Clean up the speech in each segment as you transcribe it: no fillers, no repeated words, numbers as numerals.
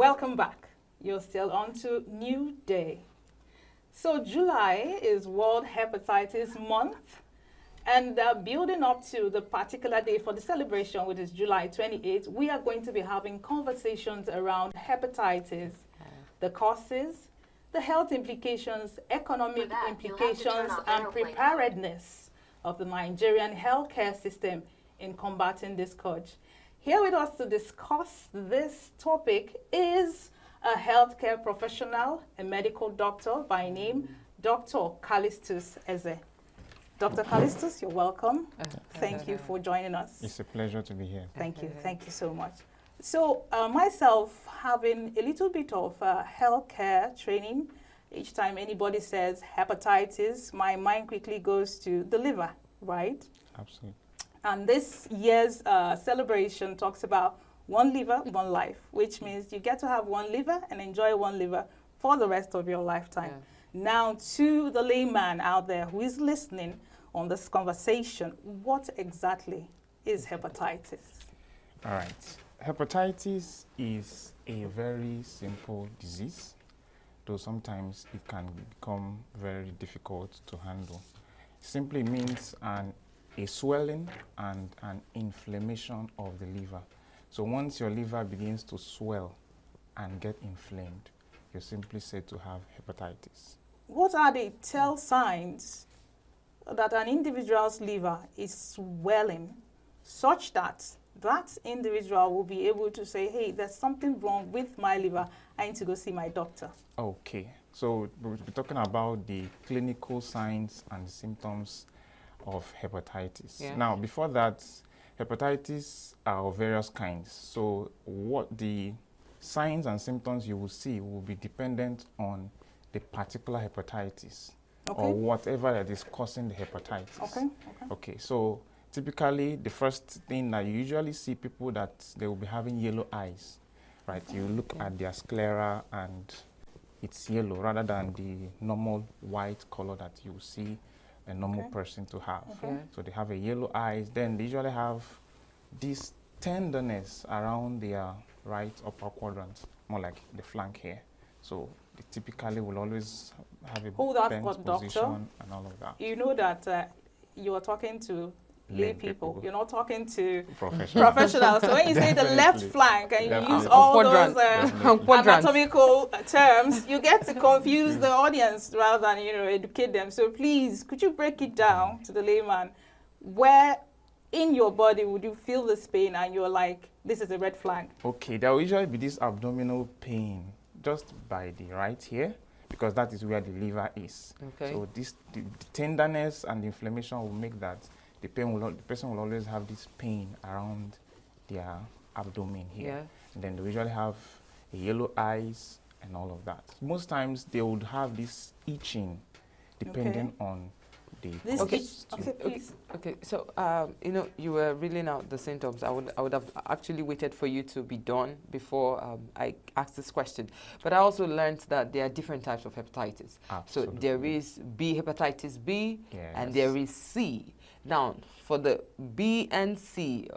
Welcome back. You're still on to New Day. So July is World Hepatitis Month, and building up to the particular day for the celebration, which is July 28th, we are going to be having conversations around hepatitis, the causes, the health implications, economic implications, and preparedness of the Nigerian healthcare system in combating this scourge. Here with us to discuss this topic is a healthcare professional, a medical doctor by name, Dr. Callistus Eze. Dr. Callistus, you're welcome. Thank you for joining us. It's a pleasure to be here. Thank you so much. So myself, having a little bit of healthcare training, each time anybody says hepatitis, my mind quickly goes to the liver, right? Absolutely. And this year's celebration talks about one liver, one life, which means you get to have one liver and enjoy one liver for the rest of your lifetime. Yeah. Now, to the layman out there who is listening on this conversation, what exactly is hepatitis? All right. Hepatitis is a very simple disease, though sometimes it can become very difficult to handle. It simply means a swelling and an inflammation of the liver. So once your liver begins to swell and get inflamed, you're simply said to have hepatitis. What are the tell signs that an individual's liver is swelling such that that individual will be able to say, hey, there's something wrong with my liver, I need to go see my doctor? Okay, so we'll be talking about the clinical signs and symptoms of hepatitis. Yeah. Now, before that, hepatitis are of various kinds. So what the signs and symptoms you will see will be dependent on the particular hepatitis or whatever that is causing the hepatitis. Okay, so typically the first thing that you usually see people that they will be having yellow eyes, right? You look at their sclera and it's yellow rather than the normal white color that you see a normal person to have. So they have a yellow eyes, then they usually have this tenderness around their right upper quadrant, more like the flank here. So they typically will always have a bent position and all of that. You know that you are talking to lay people. You're not talking to professionals. So when you say the left flank and you use all those anatomical terms, you get to confuse the audience rather than educate them. So please, could you break it down to the layman? Where in your body would you feel this pain and you're like, this is a red flag? Okay, there will usually be this abdominal pain just by the right here, because that is where the liver is. So this the tenderness and the inflammation will make that the person will always have this pain around their abdomen here. And then they usually have a yellow eyes and all of that. Most times they would have this itching depending on the Okay, so you were reeling out the symptoms. I would have actually waited for you to be done before I asked this question. But I also learned that there are different types of hepatitis. Absolutely. So there is B hepatitis B and there is C. Now, for the B and C,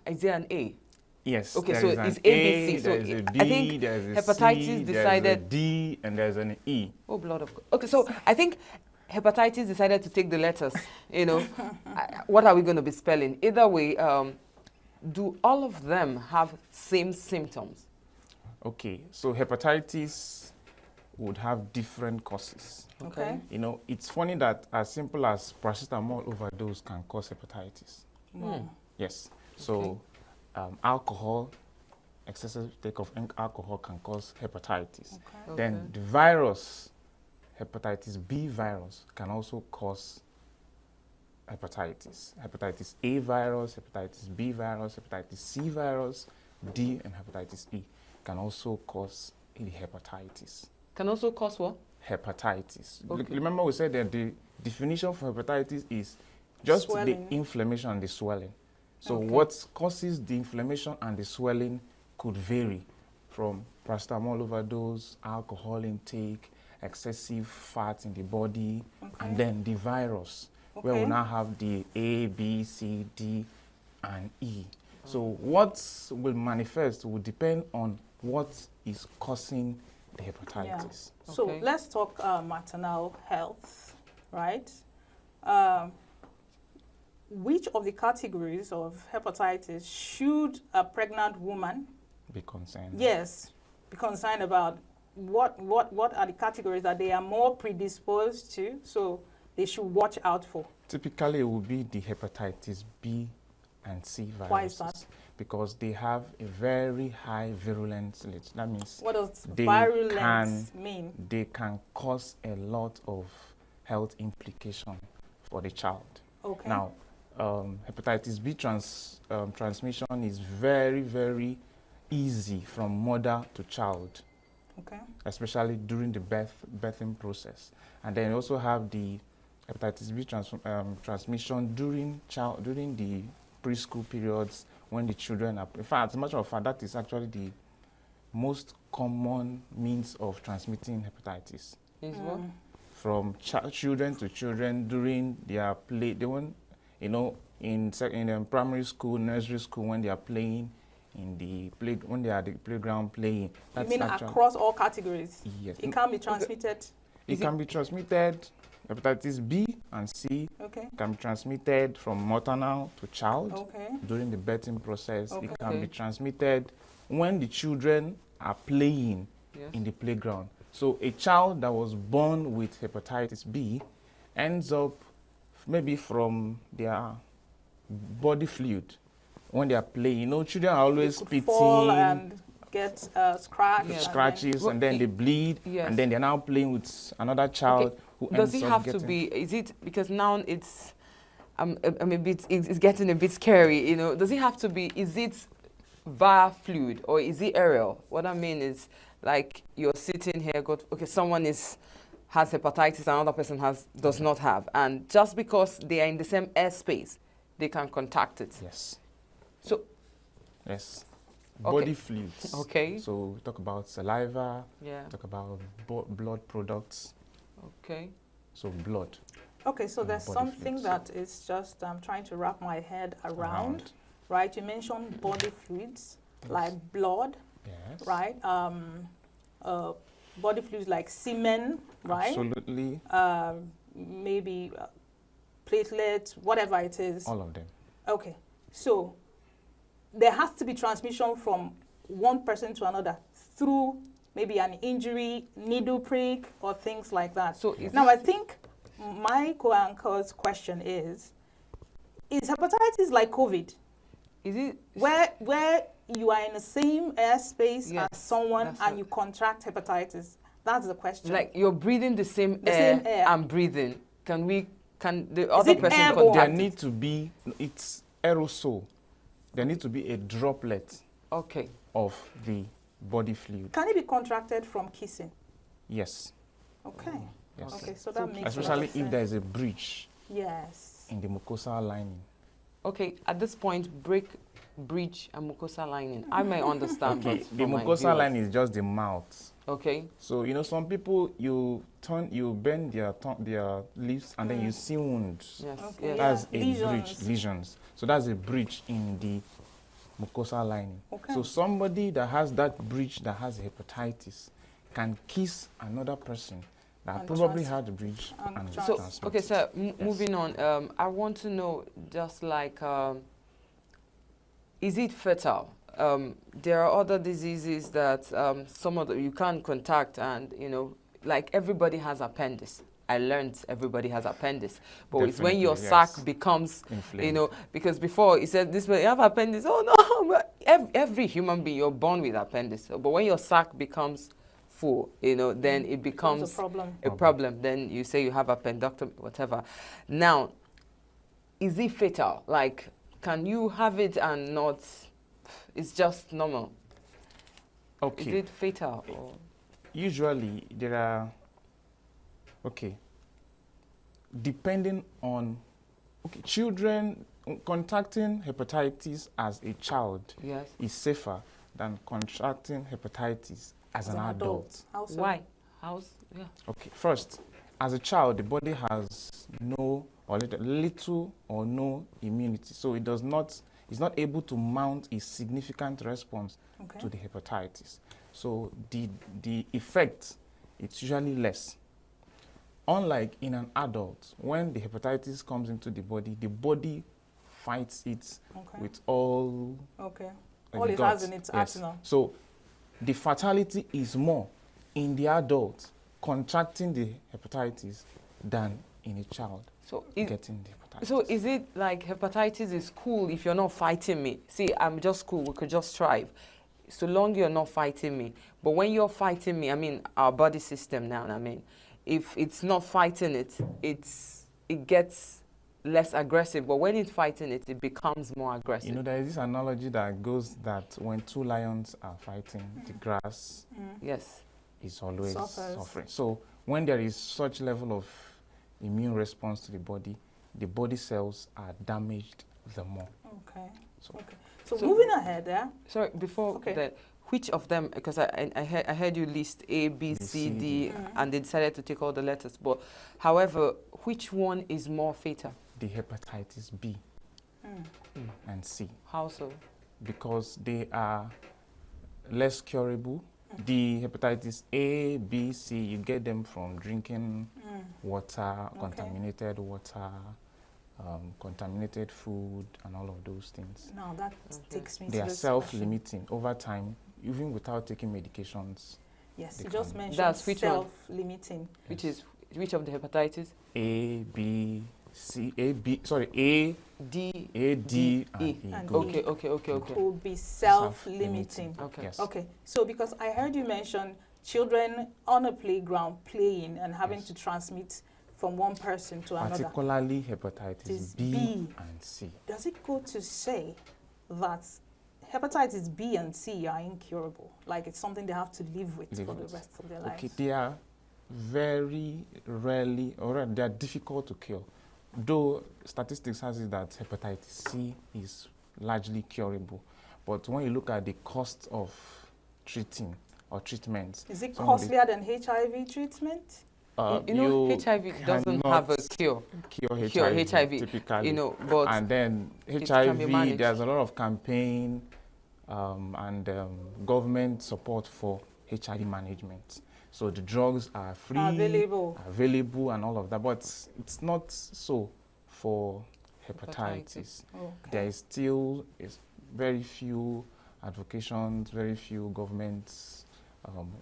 is there an A? Yes. Okay, so it's A, B, C. So there's a B, I think there's a hepatitis C, decided. There's a D, and there's an E. Oh, blood of God. Okay, so I think hepatitis decided to take the letters. What are we going to be spelling? Either way, do all of them have same symptoms? Okay, so hepatitis would have different causes. Okay. It's funny that as simple as paracetamol overdose can cause hepatitis. Yes. So alcohol, excessive take of alcohol can cause hepatitis. Then the virus, hepatitis B virus, can also cause hepatitis. Hepatitis A virus, hepatitis B virus, hepatitis C virus, D, and hepatitis E can also cause the hepatitis. Can also cause what? Hepatitis. Remember we said that the definition for hepatitis is just the inflammation and the swelling. So what causes the inflammation and the swelling could vary from paracetamol overdose, alcohol intake, excessive fat in the body, and then the virus, where we now have the A, B, C, D, and E. So what will manifest will depend on what is causing the hepatitis. Yeah. So let's talk maternal health, right? Which of the categories of hepatitis should a pregnant woman be concerned? Yes, be concerned about. What are the categories that they are more predisposed to, so they should watch out for? Typically, it will be the hepatitis B and C viruses. Why is that? Because they have a very high virulence rate. That means what does virulence mean? They can cause a lot of health implication for the child. Okay. Now, hepatitis B transmission is very, very easy from mother to child. Okay. Especially during the birthing process. And then you also have the hepatitis B transmission during the preschool periods when the children are, in fact, as a matter of fact, that is actually the most common means of transmitting hepatitis. Is what? From children to children during their play. They want, you know, in primary school, nursery school, when they are playing in the when they are at the playground playing. That's you mean across all categories? Yes. It can be transmitted? It can be transmitted. Hepatitis B and C can be transmitted from maternal to child during the birthing process. It can be transmitted when the children are playing in the playground. So a child that was born with hepatitis B ends up maybe from their body fluid when they are playing. You know, children are always spitting. Fall and get scratches, and then they bleed, and then they're now playing with another child who does it have to be, is it, because now it's, it's getting a bit scary, you know, does it have to be, is it via fluid or is it aerial? What I mean is, like, you're sitting here, someone has hepatitis, another person does not have, and just because they are in the same airspace, they can contact it. Yes. So. Yes. Body fluids. Okay. So we talk about saliva. Yeah. Talk about blood products. Okay. So blood. Okay, so there's something that is just trying to wrap my head around. Right? You mentioned body fluids like blood. Yes. Right? Body fluids like semen. Right? Absolutely. Maybe platelets, whatever it is. All of them. Okay. So there has to be transmission from one person to another through maybe an injury, needle prick, or things like that. So now I think my co-anchor's question is hepatitis like COVID? Is it where you are in the same airspace as someone and you contract hepatitis? That's the question. Like you're breathing the same air I'm breathing. Can the other person contact? There need to be, it's aerosol. There needs to be a droplet of the body fluid. Can it be contracted from kissing? Yes. Okay. Yes. Okay, so that makes especially if there is a breach in the mucosal lining. Okay, at this point, breach and mucosal lining. I may understand. Okay, the mucosal lining is just the mouth. Okay. So, you know, some people, you bend their lips and then you see wounds. Yes. Okay. That's a breach, lesions. So that's a breach in the mucosal lining. Okay. So somebody that has that breach, that has hepatitis, can kiss another person that probably had the breach and transmit. Okay, so moving on, I want to know, just like, is it fatal? There are other diseases that you can't contact, and you know, like everybody has appendix. I learned everybody has appendix, but it's when your sac becomes inflamed. You know, because before he said this way, you have appendix. Oh no, every human being, you're born with appendix, but when your sac becomes full, you know, then it becomes a problem. Then you say you have appendectomy, whatever. Now, is it fatal? Like, can you have it and not? It's just normal. Okay. Is it fatal? Or? Usually there are. Depending on, children contracting hepatitis as a child is safer than contracting hepatitis as an adult. How so? Why? Okay, first, as a child, the body has no or little or no immunity, so it does not is not able to mount a significant response to the hepatitis. So the effect, it's usually less. Unlike in an adult, when the hepatitis comes into the body fights it with all all it has in its arsenal. So the fatality is more in the adult contracting the hepatitis than in a child getting the hepatitis. So is it like hepatitis is cool if you're not fighting me? See, I'm just cool, we could just thrive. So long you're not fighting me. But when you're fighting me, I mean, our body system now, I mean, if it's not fighting it, it gets less aggressive. But when it's fighting it, it becomes more aggressive. You know, there is this analogy that goes that when two lions are fighting, the grass is always suffering. So when there is such level of immune response to the body cells are damaged the more. So moving ahead, sorry, before that, which of them, because I heard you list A, B, C, D, and they decided to take all the letters. But however, which one is more fatal? The hepatitis B and C. How so? Because they are less curable. The hepatitis A, B, C, you get them from drinking water, contaminated water, contaminated food, and all of those things. Now that takes me to They are self-limiting over time, even without taking medications. Yes, you just mentioned self-limiting. Which of the hepatitis? A, B, C, A, B, sorry, A, D, and E. Okay. Will be self-limiting. Okay. So because I heard you mention children on a playground playing and having to transmit from one person to another. Particularly hepatitis B and C. Does it go to say that hepatitis B and C are incurable? Like it's something they have to live with for the rest of their lives? Okay, they are very rarely, or they are difficult to cure. Though statistics has it that hepatitis C is largely curable. But when you look at the cost of treating or treatments. Is it costlier than HIV treatment? You know, HIV doesn't have a cure HIV typically. You know, but and then HIV, there's a lot of campaign and government support for HIV management. So the drugs are free, available and all of that, but it's not so for hepatitis. There is still very few advocations, very few governments,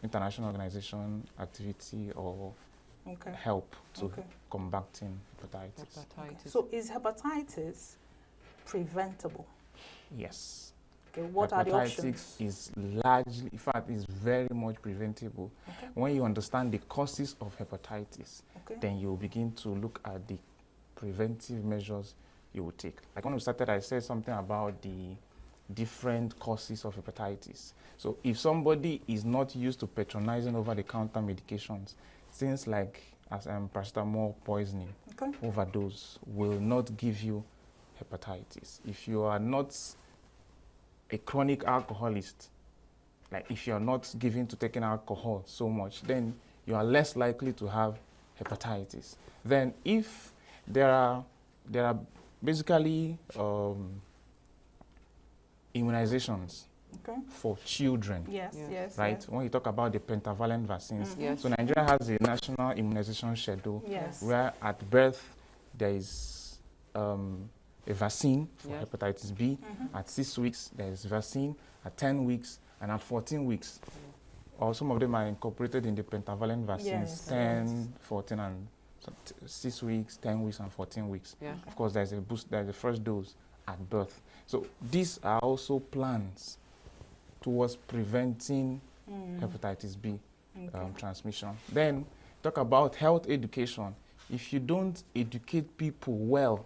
international organization activity or help to combating hepatitis. So is hepatitis preventable? Yes. Okay, what are the options? Hepatitis is largely, in fact, is very much preventable. When you understand the causes of hepatitis, then you begin to look at the preventive measures you will take. Like when we started, I said something about the different causes of hepatitis. So if somebody is not used to patronizing over-the-counter medications, things like paracetamol poisoning, overdose will not give you hepatitis. If you are not a chronic alcoholist, like if you're not given to taking alcohol so much, then you are less likely to have hepatitis. Then if there are basically immunizations for children, right? When you talk about the pentavalent vaccines, so Nigeria has a national immunization schedule where at birth there is a vaccine for hepatitis B. At 6 weeks, there is vaccine. At 10 weeks and at 14 weeks. Or some of them are incorporated in the pentavalent vaccines, 10, 14, and 6 weeks, 10 weeks, and 14 weeks. Of course, there's a boost, there's a first dose at birth. So these are also plans towards preventing hepatitis B transmission. Then talk about health education. If you don't educate people well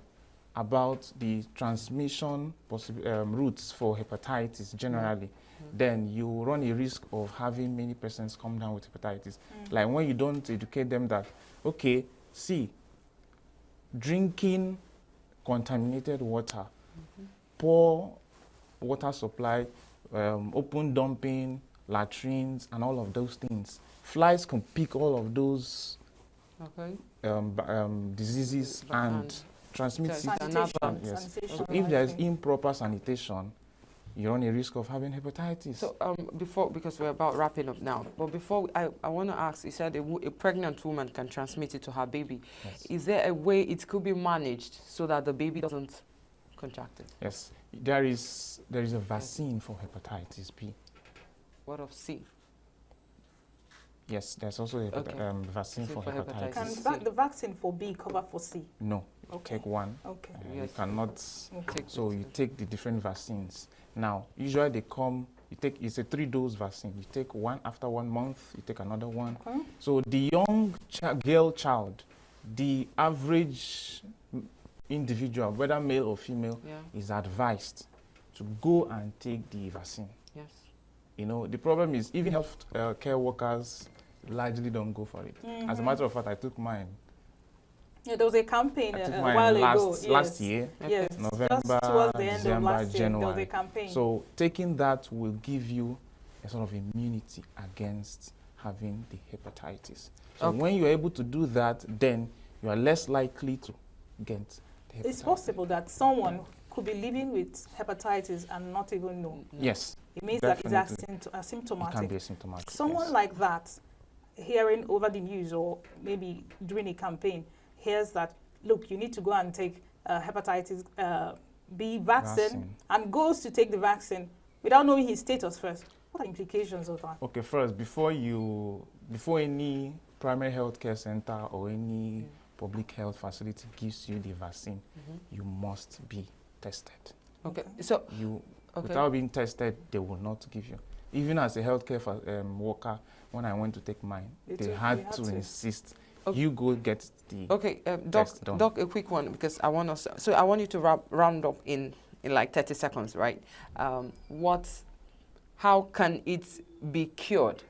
about the transmission routes for hepatitis generally, then you run a risk of having many persons come down with hepatitis. Like when you don't educate them that, okay, see, drinking contaminated water, poor water supply, open dumping, latrines, and all of those things. Flies can pick all of those diseases and transmit it. Sanitation. Yes. Sanitation, So if there is okay. improper sanitation, you run a risk of having hepatitis. So because we're about wrapping up now, but before I want to ask, you said a pregnant woman can transmit it to her baby. Yes. Is there a way it could be managed so that the baby doesn't contract it? Yes, there is a vaccine for hepatitis B. What of C? Yes, there's also a vaccine for hepatitis. Can the vaccine for B cover for C? No, Okay. take one. Okay. You Yes. cannot. Okay. So you take the different vaccines. Now, usually they come. It's a 3-dose vaccine. You take one after 1 month. You take another one. Okay. So the young girl child, the average individual, whether male or female, is advised to go and take the vaccine. Yes. You know, the problem is even health care workers largely don't go for it. As a matter of fact, I took mine. Yeah, there was a campaign I took a mine while ago. last year, Yes, November, just towards the end December, of last year, January. there was a campaign. So taking that will give you a sort of immunity against having the hepatitis. So when you're able to do that, then you are less likely to get the hepatitis. It's possible that someone could be living with hepatitis and not even know. Yes. It means definitely. that it's asymptomatic. It can be asymptomatic. Someone yes. like that, hearing over the news or maybe during a campaign, hears that, look, you need to go and take hepatitis B vaccine and goes to take the vaccine without knowing his status first. What are the implications of that? Okay, first, before any primary health care center or any public health facility gives you the vaccine, you must be tested. Okay, so without being tested, they will not give you. Even as a healthcare worker, when I went to take mine, they had to insist you go get the test done. Doc, a quick one because I want us. So I want you to round up in like 30 seconds, right? How can it be cured,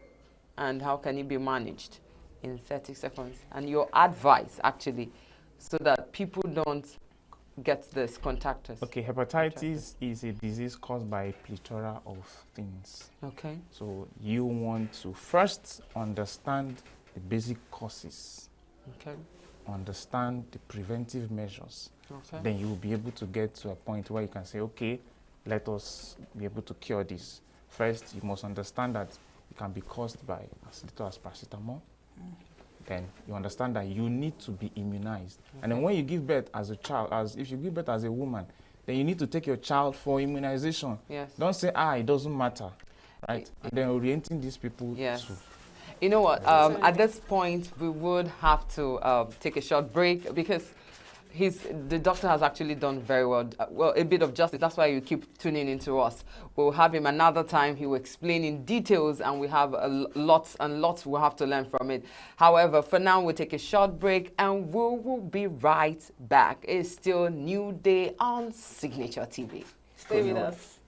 and how can it be managed in 30 seconds? And your advice, actually, so that people don't get this, contact us. Okay, hepatitis is a disease caused by a plethora of things. Okay. So you want to first understand the basic causes. Okay. Understand the preventive measures. Okay. Then you will be able to get to a point where you can say, okay, let us be able to cure this. First, you must understand that it can be caused by as little as paracetamol. Then you understand that you need to be immunized. And then when you give birth as a child, if you give birth as a woman, then you need to take your child for immunization. Yes. Don't say, it doesn't matter, right? And then orienting these people to... You know what, at this point, we would have to take a short break because the doctor has actually done very well, a bit of justice. That's why you keep tuning into us. We'll have him another time. He will explain in details, and we have lots and lots we'll have to learn from it. However, for now, we'll take a short break, and we will be right back. It's still New Day on Signature TV. Stay with us.